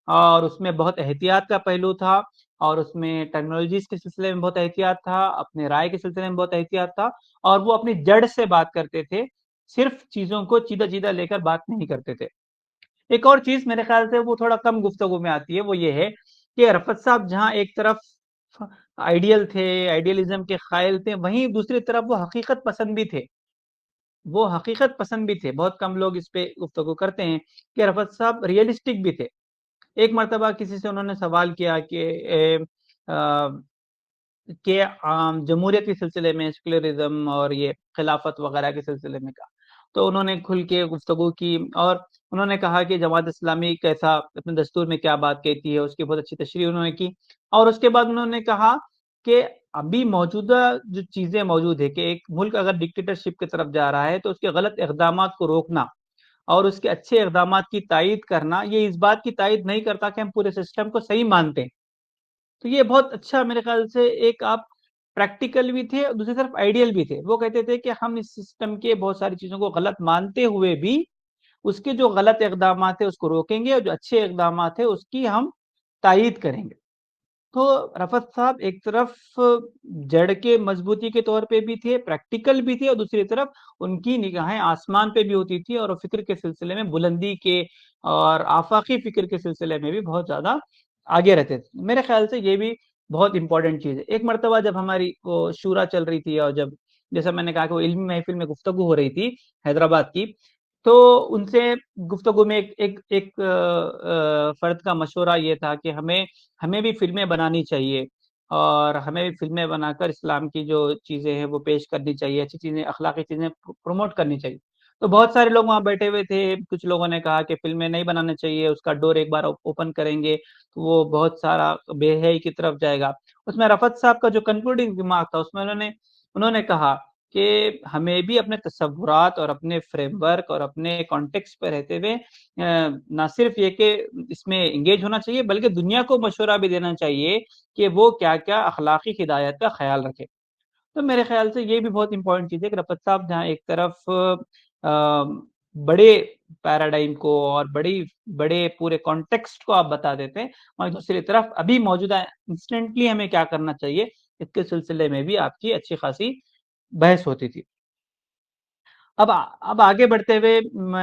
اور اس میں بہت احتیاط کا پہلو تھا، اور اس میں ٹیکنالوجیز کے سلسلے میں بہت احتیاط تھا، اپنے رائے کے سلسلے میں بہت احتیاط تھا، اور وہ اپنی جڑ سے بات کرتے تھے، صرف چیزوں کو چیدہ چیدہ لے کر بات نہیں کرتے تھے۔ ایک اور چیز میرے خیال سے وہ تھوڑا کم گفتگو میں آتی ہے، وہ یہ ہے کہ رفعت صاحب جہاں ایک طرف آئیڈیل تھے، آئیڈیلزم کے قائل تھے، وہیں دوسری طرف وہ حقیقت پسند بھی تھے، وہ حقیقت پسند بھی تھے۔ بہت کم لوگ اس پہ گفتگو کرتے ہیں کہ رفعت صاحب ریئلسٹک بھی تھے۔ ایک مرتبہ کسی سے انہوں نے سوال کیا کہ جمہوریت کے سلسلے میں، سیکولرزم اور یہ خلافت وغیرہ کے سلسلے میں کا تو انہوں نے کھل کے گفتگو کی اور انہوں نے کہا کہ جماعت اسلامی کیسا اپنے دستور میں کیا بات کہتی ہے، اس کی بہت اچھی تشریح انہوں نے کی، اور اس کے بعد انہوں نے کہا کہ ابھی موجودہ جو چیزیں موجود ہے کہ ایک ملک اگر ڈکٹیٹرشپ کی طرف جا رہا ہے تو اس کے غلط اقدامات کو روکنا اور اس کے اچھے اقدامات کی تائید کرنا، یہ اس بات کی تائید نہیں کرتا کہ ہم پورے سسٹم کو صحیح مانتے ہیں۔ تو یہ بہت اچھا میرے خیال سے ایک آپ پریکٹیکل بھی تھے اور دوسری طرف آئیڈیل بھی تھے۔ وہ کہتے تھے کہ ہم اس سسٹم کے بہت ساری چیزوں کو غلط مانتے ہوئے بھی اس کے جو غلط اقدامات ہیں اس کو روکیں گے اور جو اچھے اقدامات ہیں اس کی ہم تائید کریں گے۔ تو رفعت صاحب ایک طرف جڑ کے مضبوطی کے طور پہ بھی تھے، پریکٹیکل بھی تھے، اور دوسری طرف ان کی نگاہیں آسمان پہ بھی ہوتی تھی اور فکر کے سلسلے میں بلندی کے اور آفاقی فکر کے سلسلے میں بھی بہت زیادہ آگے رہتے تھے۔ میرے خیال سے یہ بھی بہت امپورٹنٹ چیز ہے۔ ایک مرتبہ جب ہماری وہ شورا چل رہی تھی اور جب جیسا میں نے کہا کہ وہ علمی محفل میں گفتگو ہو رہی تھی حیدرآباد کی، تو ان سے گفتگو میں ایک فرد کا مشورہ یہ تھا کہ ہمیں بھی فلمیں بنانی چاہیے اور ہمیں بھی فلمیں بنا کر اسلام کی جو چیزیں ہیں وہ پیش کرنی چاہیے، اچھی چیزیں اخلاقی چیزیں پروموٹ کرنی چاہیے۔ تو بہت سارے لوگ وہاں بیٹھے ہوئے تھے، کچھ لوگوں نے کہا کہ فلمیں نہیں بنانا چاہیے، اس کا ڈور ایک بار اوپن کریں گے تو وہ بہت سارا بے حیائی کی طرف جائے گا۔ اس میں رفعت صاحب کا جو کنکلوڈنگ ریمارک تھا اس میں انہوں نے کہا کہ ہمیں بھی اپنے تصورات اور اپنے فریم ورک اور اپنے کانٹیکس پہ رہتے ہوئے نہ صرف یہ کہ اس میں انگیج ہونا چاہیے بلکہ دنیا کو مشورہ بھی دینا چاہیے کہ وہ کیا کیا اخلاقی ہدایت کا خیال رکھے۔ تو میرے خیال سے یہ بھی بہت امپورٹنٹ چیز ہے کہ رفعت صاحب جہاں ایک طرف بڑے پیراڈائم کو اور بڑے پورے کانٹیکسٹ کو آپ بتا دیتے ہیں، اور دوسری طرف ابھی موجودہ انسٹنٹلی ہمیں کیا کرنا چاہیے اس کے سلسلے میں بھی آپ کی اچھی خاصی بحث ہوتی تھی۔ اب آگے بڑھتے ہوئے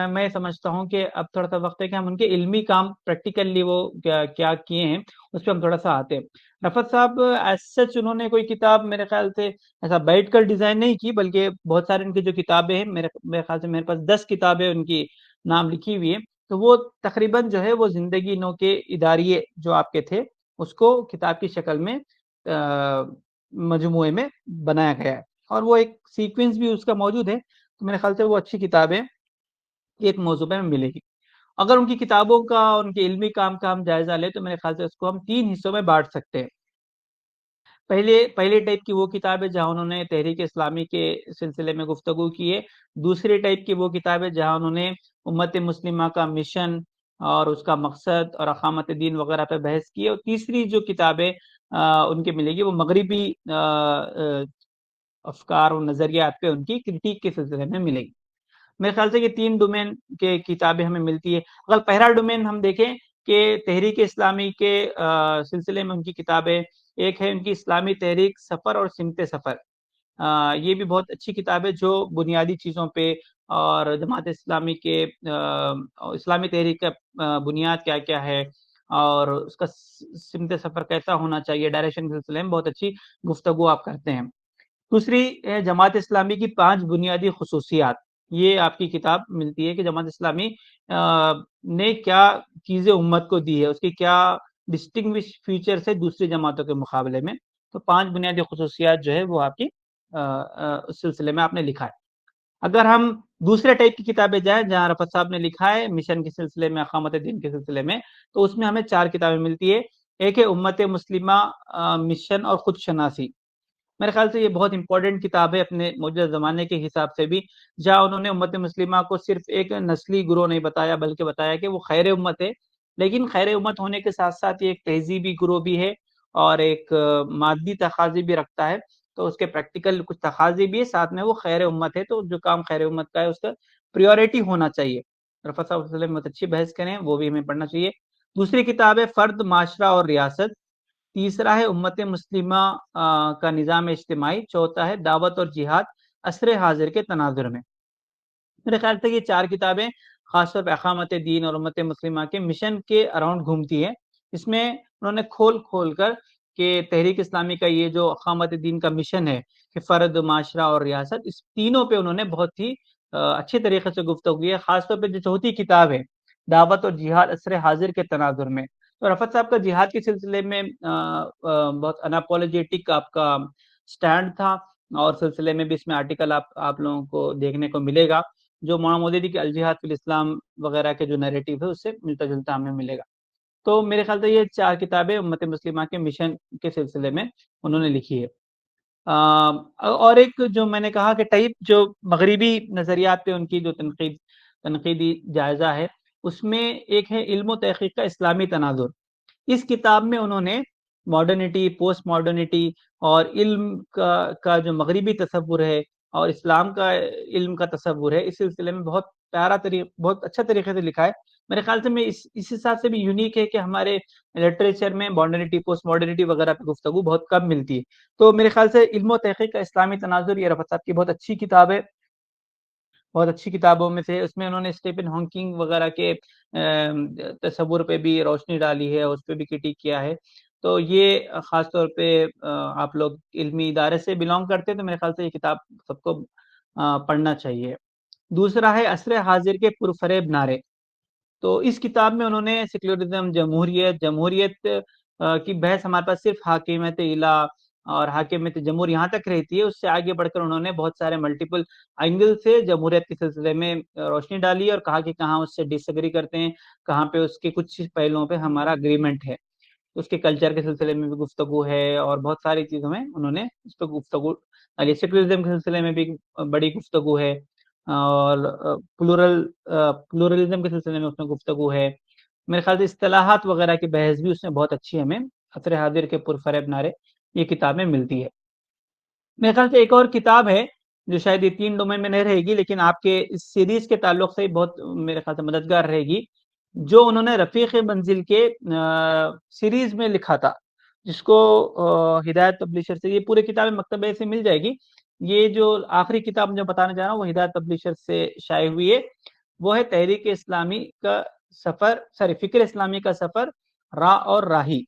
میں سمجھتا ہوں کہ اب تھوڑا سا وقت ہے کہ ہم ان کے علمی کام پریکٹیکلی وہ کیا کیے ہیں اس پہ ہم تھوڑا سا آتے ہیں۔ رفعت صاحب ایز سچ انہوں نے کوئی کتاب میرے خیال سے ایسا بیٹھ کر ڈیزائن نہیں کی، بلکہ بہت سارے ان کی جو کتابیں ہیں میرے خیال سے میرے پاس 10 کتابیں ان کی نام لکھی ہوئی ہیں، تو وہ تقریباً جو ہے وہ زندگی نو کے اداریے جو آپ کے تھے اس کو کتاب کی شکل میں مجموعے میں بنایا گیا ہے، اور وہ ایک سیکوینس بھی اس کا موجود ہے۔ تو میرے خیال سے وہ اچھی کتابیں ایک موضوع میں ملے گی۔ اگر ان کی کتابوں کا ان کے علمی کام کا ہم جائزہ لیں تو میرے خیال سے اس کو ہم 3 حصوں میں بانٹ سکتے ہیں۔ پہلے ٹائپ کی وہ کتابیں جہاں انہوں نے تحریک اسلامی کے سلسلے میں گفتگو کی ہے، دوسری ٹائپ کی وہ کتابیں جہاں انہوں نے امت مسلمہ کا مشن اور اس کا مقصد اور اقامت دین وغیرہ پہ بحث کی ہے، اور تیسری جو کتابیں ان کے ملے گی وہ مغربی افکار و نظریات پہ ان کی کرٹیک کے سلسلے میں ملے گی۔ میرے خیال سے یہ 3 ڈومین کے کتابیں ہمیں ملتی ہے۔ اگر پہلا ڈومین ہم دیکھیں کہ تحریک اسلامی کے سلسلے میں ان کی کتابیں، ایک ہے ان کی اسلامی تحریک سفر اور سمت سفر، یہ بھی بہت اچھی کتاب ہے جو بنیادی چیزوں پہ اور جماعت اسلامی کے اسلامی تحریک کا بنیاد کیا کیا ہے اور اس کا سمت سفر کیسا ہونا چاہیے ڈائریکشن کے سلسلے میں بہت اچھی گفتگو آپ کرتے ہیں۔ دوسری ہے جماعت اسلامی کی 5 بنیادی خصوصیات، یہ آپ کی کتاب ملتی ہے کہ جماعت اسلامی نے کیا چیزیں امت کو دی ہے، اس کی کیا ڈسٹنگوش فیچرز ہے دوسری جماعتوں کے مقابلے میں، تو 5 بنیادی خصوصیات جو ہے وہ آپ کی اس سلسلے میں آپ نے لکھا ہے۔ اگر ہم دوسرے ٹائپ کی کتابیں جائیں جہاں رفعت صاحب نے لکھا ہے مشن کے سلسلے میں اقامت دین کے سلسلے میں، تو اس میں ہمیں 4 کتابیں ملتی ہے۔ ایک ہے امت مسلمہ مشن اور خود شناسی، میرے خیال سے یہ بہت امپورٹنٹ کتاب ہے اپنے موجودہ زمانے کے حساب سے بھی، جہاں انہوں نے امت مسلمہ کو صرف ایک نسلی گروہ نہیں بتایا بلکہ بتایا کہ وہ خیر امت ہے، لیکن خیر امت ہونے کے ساتھ ساتھ یہ ایک تہذیبی گروہ بھی ہے اور ایک مادی تقاضے بھی رکھتا ہے، تو اس کے پریکٹیکل کچھ تقاضے بھی ہے، ساتھ میں وہ خیر امت ہے، تو جو کام خیر امت کا ہے اس کا پریورٹی ہونا چاہیے۔ رفعت صاحب میں بہت اچھی بحث کریں، وہ بھی ہمیں پڑھنا چاہیے۔ دوسری کتاب ہے فرد، معاشرہ اور ریاست، تیسرا ہے امت مسلمہ کا نظام اجتماعی، چوتھا ہے دعوت اور جہاد عصر حاضر کے تناظر میں۔ میرے خیال سے یہ 4 کتابیں خاص طور پہ اقامت دین اور امت مسلمہ کے مشن کے اراؤنڈ گھومتی ہے، اس میں انہوں نے کھول کر کہ تحریک اسلامی کا یہ جو اقامت دین کا مشن ہے کہ فرد، معاشرہ اور ریاست، اس تینوں پہ انہوں نے بہت ہی اچھے طریقے سے گفتگو کی ہے، خاص طور پہ جو چوتھی کتاب ہے دعوت اور جہاد عصر حاضر کے تناظر میں، تو رفعت صاحب کا جہاد کے سلسلے میں بہت اناپولوجیٹک آپ کا سٹینڈ تھا، اور سلسلے میں بھی اس میں آرٹیکل آپ لوگوں کو دیکھنے کو ملے گا۔ جو مولانا مودودی کے الجہاد فی الاسلام وغیرہ کے جو نیریٹو ہے اس سے ملتا جلتا ہمیں ملے گا. تو میرے خیال سے یہ 4 کتابیں امت مسلمہ کے مشن کے سلسلے میں انہوں نے لکھی ہے. اور ایک جو میں نے کہا کہ ٹائپ جو مغربی نظریات پہ ان کی جو تنقیدی جائزہ ہے، اس میں ایک ہے علم و تحقیق کا اسلامی تناظر. اس کتاب میں انہوں نے ماڈرنٹی، پوسٹ ماڈرنٹی اور علم کا جو مغربی تصور ہے اور اسلام کا علم کا تصور ہے، اس سلسلے میں بہت اچھا طریقے سے لکھا ہے. میرے خیال سے میں اس حساب سے بھی یونیک ہے کہ ہمارے لٹریچر میں ماڈرنٹی، پوسٹ ماڈرنٹی وغیرہ پہ گفتگو بہت کم ملتی ہے. تو میرے خیال سے علم و تحقیق کا اسلامی تناظر یہ رفعت صاحب کی بہت اچھی کتاب ہے. بہت اچھی کتابوں میں سے اس میں انہوں نے اسٹیفن ہاکنگ وغیرہ کے تصور پہ بھی روشنی ڈالی ہے، اس پہ بھی کرٹیک کیا ہے. تو یہ خاص طور پہ آپ لوگ علمی ادارے سے بلانگ کرتے ہیں تو میرے خیال سے یہ کتاب سب کو پڑھنا چاہیے. دوسرا ہے عصر حاضر کے پرفریب نعرے. تو اس کتاب میں انہوں نے سیکولرزم، جمہوریت کی بحث ہمارے پاس صرف حاکمیت الہ اور حاکمیت جمہور یہاں تک رہتی ہے، اس سے آگے بڑھ کر انہوں نے بہت سارے ملٹیپل اینگل سے جمہوریت کے سلسلے میں روشنی ڈالی اور کہا کہ کہاں اس سے ڈس ایگری کرتے ہیں، کہاں پہ اس کے کچھ پہلوؤں پہ ہمارا اگریمنٹ ہے. اس کے کلچر کے سلسلے میں بھی گفتگو ہے اور بہت ساری چیزوں میں انہوں نے اس پہ گفتگو. سیکولرزم کے سلسلے میں بھی بڑی گفتگو ہے اور پلورلزم کے سلسلے میں اس میں گفتگو ہے. میرے خیال سے اصطلاحات وغیرہ کی بحث بھی اس میں بہت اچھی ہمیں عصر حاضر کے پرفریب نعرے یہ کتاب میں ملتی ہے. میرے خیال سے ایک اور کتاب ہے جو شاید یہ 3 ڈومین میں نہیں رہے گی لیکن آپ کے اس سیریز کے تعلق سے بہت میرے خیال سے مددگار رہے گی، جو انہوں نے رفیق منزل کے سیریز میں لکھا تھا، جس کو ہدایت پبلشر سے یہ پورے کتابیں مکتبے سے مل جائے گی. یہ جو آخری کتاب جو بتانے جا رہا ہوں وہ ہدایت پبلشر سے شائع ہوئی ہے، وہ ہے تحریک اسلامی کا سفر، فکر اسلامی کا سفر، راہ اور راہی.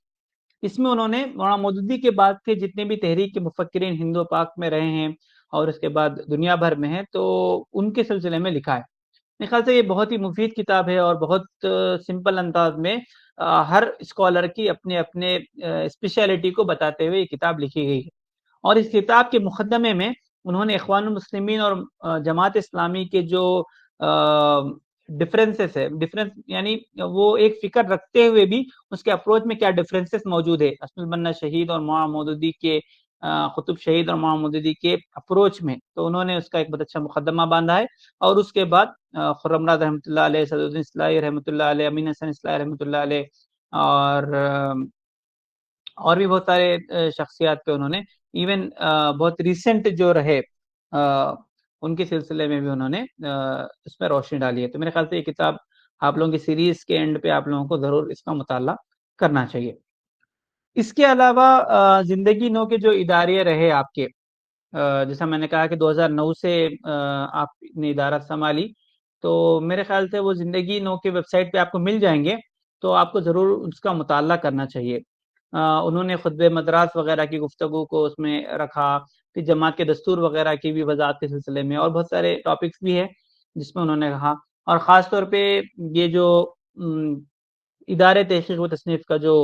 اس میں انہوں نے مولانا مودودی کے بعد کے جتنے بھی تحریک کے مفکرین ہند و پاک میں رہے ہیں اور اس کے بعد دنیا بھر میں ہیں تو ان کے سلسلے میں لکھا ہے. میرے خیال سے یہ بہت ہی مفید کتاب ہے اور بہت سمپل انداز میں ہر اسکالر کی اپنے اپنے اسپیشلٹی کو بتاتے ہوئے یہ کتاب لکھی گئی ہے. اور اس کتاب کے مقدمے میں انہوں نے اخوان المسلمین اور جماعت اسلامی کے جو ڈفرینسز ہے، ڈفرینس یعنی وہ ایک فکر رکھتے ہوئے بھی اس کے اپروچ میں کیا ڈفرینسز موجود ہے اسد البنا شہید اور مولانا مودودی کے قطب شہید اور مولانا مودودی کے اپروچ میں، تو انہوں نے اس کا ایک بہت اچھا مقدمہ باندھا ہے. اور اس کے بعد خرم راز رحمۃ اللہ علیہ، صدر الدین اصلاحی رحمۃ اللہ علیہ، امین حسن اصلاحی رحمۃ اللہ علیہ اور بھی بہت سارے شخصیات پہ انہوں نے ایون بہت ریسنٹ جو رہے ان کے سلسلے میں بھی انہوں نے اس میں روشنی ڈالی ہے. تو میرے خیال سے یہ کتاب آپ لوگوں کی سیریز کے اینڈ پہ آپ لوگوں کو ضرور اس کا مطالعہ کرنا چاہیے. اس کے علاوہ زندگی نو کے جو ادارے رہے آپ کے، جیسا میں نے کہا کہ 2009 سے آپ نے ادارہ سنبھالی، تو میرے خیال سے وہ زندگی نو کے ویب سائٹ پہ آپ کو مل جائیں گے، تو آپ کو ضرور اس کا مطالعہ کرنا چاہیے. انہوں نے خطبہ مدراس وغیرہ کی گفتگو کو اس میں رکھا، پھر جماعت کے دستور وغیرہ کی بھی وضاحت کے سلسلے میں اور بہت سارے ٹاپکس بھی ہیں جس میں انہوں نے کہا. اور خاص طور پہ یہ جو ادارے تحقیق و تصنیف کا جو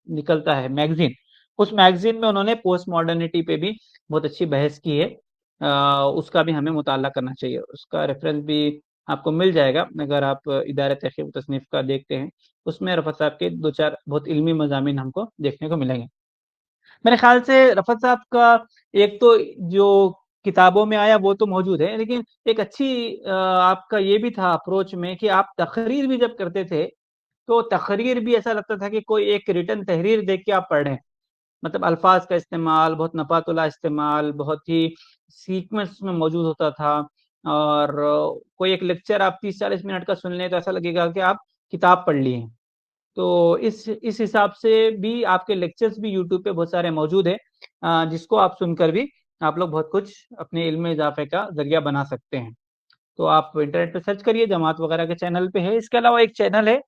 نکلتا ہے میگزین، اس میگزین میں انہوں نے پوسٹ ماڈرنٹی پہ بھی بہت اچھی بحث کی ہے. اس کا بھی ہمیں مطالعہ کرنا چاہیے. اس کا ریفرنس بھی آپ کو مل جائے گا اگر آپ ادارے تحقیق و تصنیف کا دیکھتے ہیں. اس میں رفعت صاحب کے 2-4 بہت علمی مضامین ہم کو دیکھنے کو ملیں گے. میرے خیال سے رفعت صاحب کا ایک تو جو کتابوں میں آیا وہ تو موجود ہے، لیکن ایک اچھی آپ کا یہ بھی تھا اپروچ میں کہ آپ تقریر بھی جب کرتے تھے تو تقریر بھی ایسا لگتا تھا کہ کوئی ایک ریٹن تحریر دیکھ کے آپ پڑھ رہے ہیں. مطلب الفاظ کا استعمال بہت نفات اللہ استعمال بہت ہی سیکوینس میں موجود ہوتا تھا. اور کوئی ایک لیکچر آپ 30-40 منٹ کا سن لیں تو ایسا لگے گا کہ آپ کتاب پڑھ لی ہیں. تو اس حساب سے بھی آپ کے لیکچرز بھی یوٹیوب پہ بہت سارے موجود ہیں جس کو آپ سن کر بھی آپ لوگ بہت کچھ اپنے علم اضافے کا ذریعہ بنا سکتے ہیں. تو آپ انٹرنیٹ پہ سرچ کریے، جماعت وغیرہ کے چینل پہ ہے. اس کے علاوہ ایک چینل ہے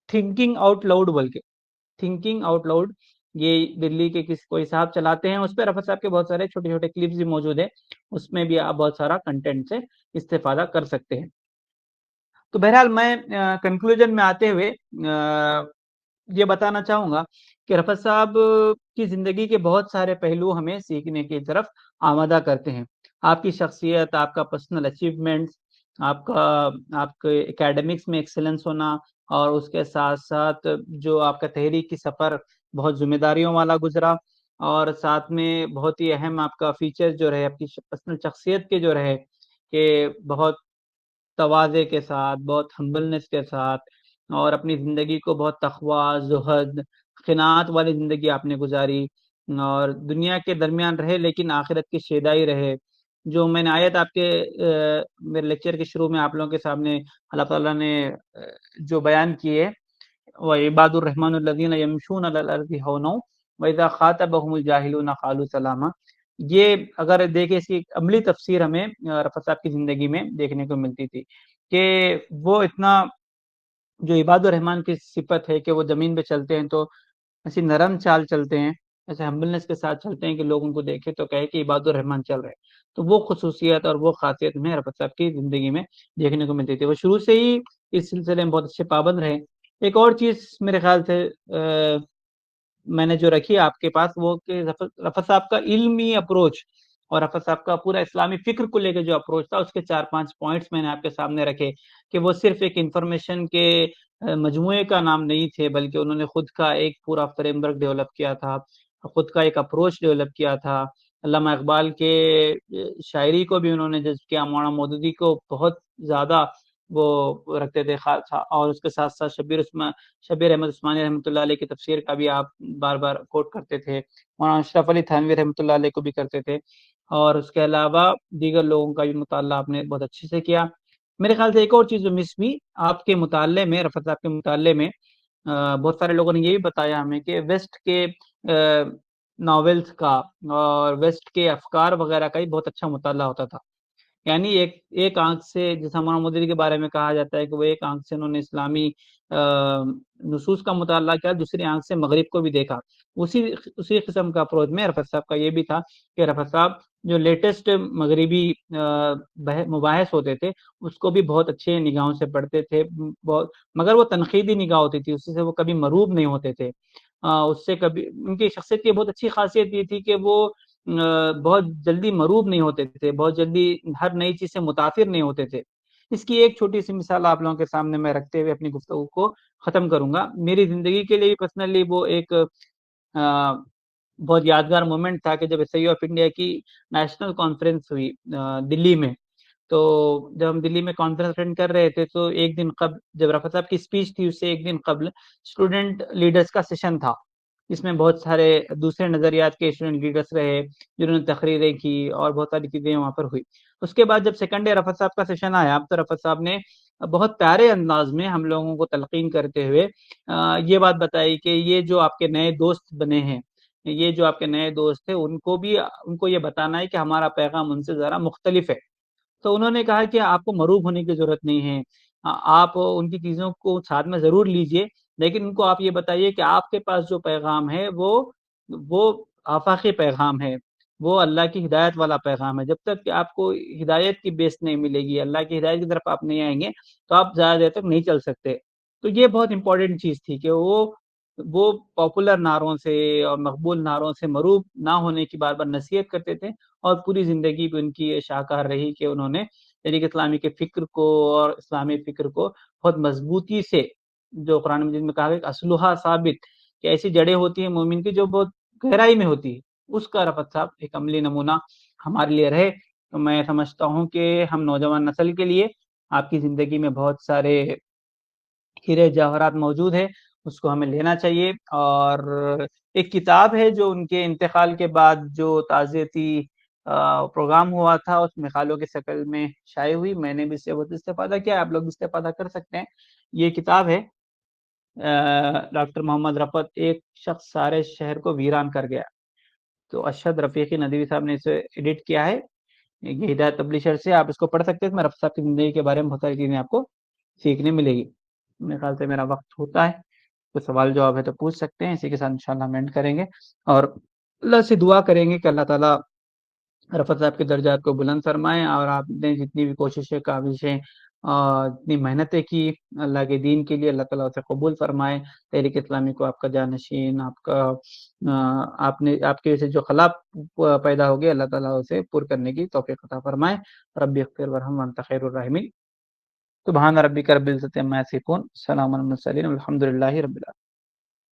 تھنکنگ آؤٹ لاؤڈ بول کے، تھنکنگ آؤٹ لاؤڈ، یہ دلی کے کوئی صاحب چلاتے ہیں. اس پہ رفعت صاحب کے بہت سارے چھوٹے چھوٹے کلپس بھی موجود ہیں، اس میں بھی آپ بہت سارا کنٹینٹ سے استفادہ کر سکتے ہیں. تو بہرحال میں کنکلوژن میں آتے ہوئے یہ بتانا چاہوں گا کہ رفعت صاحب کی زندگی کے بہت سارے پہلو ہمیں سیکھنے کی طرف آمادہ کرتے ہیں. آپ کی شخصیت، آپ کا پرسنل اچیومنٹس، آپ کے اکیڈمکس میں ایکسلنس ہونا، اور اس کے ساتھ ساتھ جو آپ کا تحریکی سفر بہت ذمہ داریوں والا گزرا، اور ساتھ میں بہت ہی اہم آپ کا فیچر جو رہے آپ کی پرسنل شخصیت کے جو رہے کہ بہت تواضع کے ساتھ، بہت ہمبلنس کے ساتھ، اور اپنی زندگی کو بہت تقویٰ، زہد، قناعت والی زندگی آپ نے گزاری، اور دنیا کے درمیان رہے لیکن آخرت کی شیدائی رہے۔ جو میں نے آیت آپ کے میرے لیکچر کے شروع میں آپ لوگوں کے سامنے اللہ تعالیٰ نے جو بیان کی ہے، وَعِبَادُ الرَّحْمَنُ الَّذِينَ يَمْشُونَ عَلَى الْأَرْضِ هَوْنًا وَإِذَا خَاطَبَهُمُ الْجَاهِلُونَ قَالُوا سَلَامًا۔ یہ اگر دیکھیں اس کی عملی تفسیر ہمیں رفعت صاحب کی زندگی میں دیکھنے کو ملتی تھی کہ وہ اتنا، جو عباد الرحمن کی صفت ہے کہ وہ زمین پہ چلتے ہیں تو ایسی نرم چال چلتے ہیں، ایسے ہمبلنس کے ساتھ چلتے ہیں کہ لوگ ان کو دیکھے تو کہے کہ عباد الرحمن چل رہے ہیں۔ تو وہ خصوصیت اور وہ خاصیت میں رفعت صاحب کی زندگی میں دیکھنے کو ملتی تھی۔ وہ شروع سے ہی اس سلسلے میں بہت اچھے پابند رہے۔ ایک اور چیز میرے خیال سے میں نے جو رکھی آپ کے پاس، وہ کہ رفعت صاحب کا علمی اپروچ اور رفعت صاحب کا پورا اسلامی فکر کو لے کے جو اپروچ تھا، اس کے 4-5 پوائنٹس میں نے آپ کے سامنے رکھے کہ وہ صرف ایک انفارمیشن کے مجموعے کا نام نہیں تھے، بلکہ انہوں نے خود کا ایک پورا فریم ورک ڈیولپ کیا تھا، خود کا ایک اپروچ ڈیولپ کیا تھا۔ علامہ اقبال کے شاعری کو بھی انہوں نے جذب کیا، مولانا مودودی کو بہت زیادہ وہ رکھتے تھے، اور اس کے ساتھ ساتھ شبیر احمد عثمانی رحمۃ اللہ علیہ کی تفسیر کا بھی آپ بار بار کوٹ کرتے تھے، مولانا اشرف علی تھانوی رحمۃ اللہ علیہ کو بھی کرتے تھے، اور اس کے علاوہ دیگر لوگوں کا بھی مطالعہ آپ نے بہت اچھے سے کیا۔ میرے خیال سے ایک اور چیز جو مس ہوئی آپ کے مطالعے میں، رفعت صاحب کے مطالعے میں، بہت سارے لوگوں نے یہ بھی بتایا ہمیں کہ ویسٹ کے ناولز کا اور ویسٹ کے افکار وغیرہ کا بھی بہت اچھا مطالعہ ہوتا تھا۔ یعنی ایک آنکھ سے، جیسا مولانا مودودی کے بارے میں کہا جاتا ہے کہ وہ ایک آنکھ سے انہوں نے اسلامی نصوص کا مطالعہ کیا، دوسری آنکھ سے مغرب کو بھی دیکھا۔ اسی قسم کا اپروچ میں رفعت صاحب کا یہ بھی تھا کہ رفعت صاحب جو لیٹسٹ مغربی مباحث ہوتے تھے اس کو بھی بہت اچھے نگاہوں سے پڑھتے تھے، مگر وہ تنقیدی نگاہ ہوتی تھی، اس سے وہ کبھی مروب نہیں ہوتے تھے۔ اس سے کبھی ان کی شخصیت کی بہت اچھی خاصیت یہ تھی کہ وہ بہت جلدی مروب نہیں ہوتے تھے، بہت جلدی ہر نئی چیز سے متاثر نہیں ہوتے تھے۔ اس کی ایک چھوٹی سی مثال آپ لوگوں کے سامنے میں رکھتے ہوئے اپنی گفتگو کو ختم کروں گا۔ میری زندگی کے لیے بھی پرسنلی وہ ایک بہت یادگار مومنٹ تھا کہ جب ایس آئی آف انڈیا کی نیشنل کانفرنس ہوئی دلی میں، تو جب ہم دلی میں کانفرنس اٹینڈ کر رہے تھے تو ایک دن قبل جب رفعت صاحب کی اسپیچ تھی، اس سے ایک دن قبل اسٹوڈنٹ لیڈرز کا سیشن تھا، جس میں بہت سارے دوسرے نظریات کے اسٹوڈنٹ لیڈرز رہے جنہوں نے تقریریں کی اور بہت ساری چیزیں وہاں پر ہوئی۔ اس کے بعد جب سیکنڈ ڈے رفعت صاحب کا سیشن آیا تو رفعت صاحب نے بہت پیارے انداز میں ہم لوگوں کو تلقین کرتے ہوئے یہ بات بتائی کہ یہ جو آپ کے نئے دوست بنے ہیں، یہ جو آپ کے نئے دوست ہیں، ان کو یہ بتانا ہے کہ ہمارا پیغام ان سے ذرا مختلف ہے۔ تو انہوں نے کہا کہ آپ کو مروب ہونے کی ضرورت نہیں ہے، آپ ان کی چیزوں کو ساتھ میں ضرور لیجئے، لیکن ان کو آپ یہ بتائیے کہ آپ کے پاس جو پیغام ہے وہ آفاقی پیغام ہے، وہ اللہ کی ہدایت والا پیغام ہے۔ جب تک کہ آپ کو ہدایت کی بیس نہیں ملے گی، اللہ کی ہدایت کی طرف آپ نہیں آئیں گے تو آپ زیادہ دیر تک نہیں چل سکتے۔ تو یہ بہت امپورٹنٹ چیز تھی کہ وہ پاپولر نعروں سے اور مقبول نعروں سے مروب نہ ہونے کی بار بار نصیحت کرتے تھے، اور پوری زندگی بھی ان کی یہ شاہکار رہی کہ انہوں نے طریقہ اسلامی کے فکر کو اور اسلامی فکر کو بہت مضبوطی سے، جو قرآن مجید میں کہا گیا کہ اسلحہ ثابت، کہ ایسی جڑیں ہوتی ہیں مومن کی جو بہت گہرائی میں ہوتی ہے، اس کا رفعت صاحب ایک عملی نمونہ ہمارے لیے رہے۔ تو میں سمجھتا ہوں کہ ہم نوجوان نسل کے لیے آپ کی زندگی میں بہت سارے ہیرے جواہرات موجود ہے، اس کو ہمیں لینا چاہیے۔ اور ایک کتاب ہے جو ان کے انتقال کے بعد جو تعزیتی پروگرام ہوا تھا، اس میں خالوں کی شکل میں شائع ہوئی، میں نے بھی اس سے بہت استفادہ کیا، آپ لوگ بھی استفادہ کر سکتے ہیں۔ یہ کتاب ہے ڈاکٹر محمد رفعت، ایک شخص سارے شہر کو ویران کر گیا۔ تو اشہد رفیقی ندوی صاحب نے اسے ایڈٹ کیا ہے، یہ ہدایت پبلشر سے، آپ اس کو پڑھ سکتے ہیں۔ میں رفعت صاحب کی زندگی کے بارے میں بہت ساری چیزیں آپ کو سیکھنے ملے گی۔ میرے خیال سے میرا وقت ہوتا ہے، کوئی سوال جواب ہے تو پوچھ سکتے ہیں، اسی کے ساتھ انشاءاللہ ہم اینڈ کریں گے، اور اللہ سے دعا کریں گے کہ اللہ تعالیٰ رفعت صاحب کے درجات کو بلند فرمائیں، اور آپ نے جتنی بھی کوششیں کاوشیں اتنی محنتیں کی اللہ کے دین کے لیے، اللہ تعالیٰ اسے قبول فرمائے۔ تحریک اسلامی کو آپ کا جانشین، آپ کا آپ کی وجہ سے جو خلا پیدا ہو گیا، اللہ تعالیٰ اسے پر کرنے کی توفیق عطا فرمائے۔ رب اغفر ورحم وانت خیر الراحمین۔ سبحان ربک رب العزۃ عما یصفون، سلام علی المرسلین، الحمد للہ رب العالمین۔